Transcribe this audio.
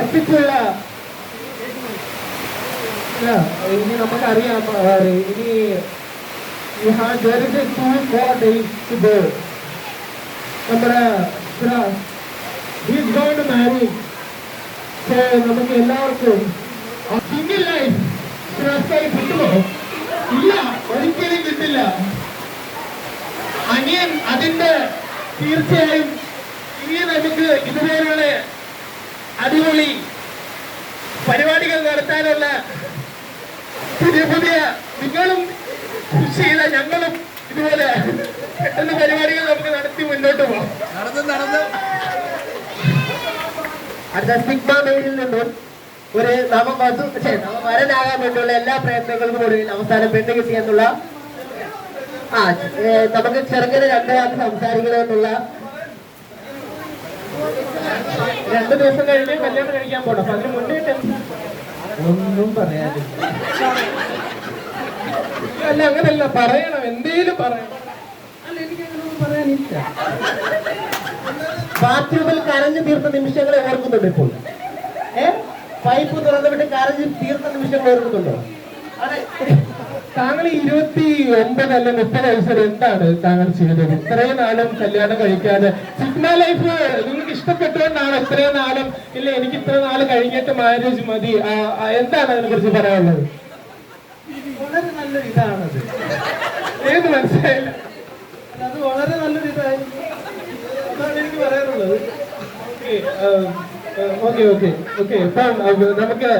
എത്തിച്ചുള്ള ഇനി നമുക്കറിയാം ഇനി there is a 2 more days to go. നമ്മുടെ he is going to marry. So നമുക്ക് എല്ലാവർക്കും സിംഗിൾ ലൈഫ് ശ്രേഷ്ഠമായി കിട്ടുമോ? ഇല്ല, ഒരിക്കലും കിട്ടില്ല. അനിയൻ അതിന്റെ തീർച്ചയായും ഇനി നമുക്ക് ഇതുപോലുള്ള അടിപൊളി പരിപാടികൾ നടത്താനുള്ള പുതിയ പുതിയ നിങ്ങളും കൃഷി ചെയ്ത ഞങ്ങളും ഇതുപോലെ പെട്ടെന്ന് പരിപാടികൾ നമുക്ക് നടത്തി മുന്നോട്ട് പോകാം. അടുത്ത സിഗ്മ മെയിലിൽ നിന്നും ഒരു നവവരനാകാൻ വേണ്ടിയുള്ള എല്ലാ പ്രയത്നങ്ങൾക്കും ഒടുവിൽ അവസാനം പെണ്ണ് കിട്ടിയെന്നുള്ള നമുക്ക് ചെറുങ്ങനെ 2 വാക്ക് സംസാരിക്കണമെന്നുള്ള 2 ദിവസം കഴിഞ്ഞ് കല്യാണം കഴിക്കാൻ പോകണം. അപ്പൊ അതിന് മുന്നേ ഒന്നും പറയാനില്ല. അല്ല, അങ്ങനല്ല, പറയണം, എന്തേലും പറയണം. അല്ല, എനിക്കങ്ങനൊന്നും പറയാനില്ല. ബാത്റൂമിൽ കരഞ്ഞു തീർത്ത നിമിഷങ്ങളെ ഓർക്കുന്നുണ്ട് ഇപ്പോൾ. പൈപ്പ് തുറന്നുവിട്ട് കരഞ്ഞു തീർത്ത നിമിഷങ്ങൾ ഓർക്കുന്നുണ്ടോ? താങ്കൾ 29 അല്ലെ 30 വയസ്സിൽ എന്താണ് താങ്കൾ ചെയ്തത്? ഇത്രയും നാളും കല്യാണം കഴിക്കാതെ സിഗ്മ ലൈഫ് നിങ്ങൾക്ക് ഇഷ്ടപ്പെട്ടുകൊണ്ടാണ് ഇത്രയും നാളും? ഇല്ല, എനിക്ക് ഇത്ര നാള് കഴിഞ്ഞിട്ട് മാരേജ് മതി, എന്താണ് അതിനെ കുറിച്ച് പറയാനുള്ളത്? വളരെ നല്ലൊരു ഇതാണത്. ഏത് മനസ്സിലായില്ല? അത് വളരെ നല്ലൊരു ഇതായിരുന്നു, അതാണ് എനിക്ക് പറയാനുള്ളത്. ഓക്കെ ഓക്കെ ഓക്കെ ഇപ്പം നമുക്ക്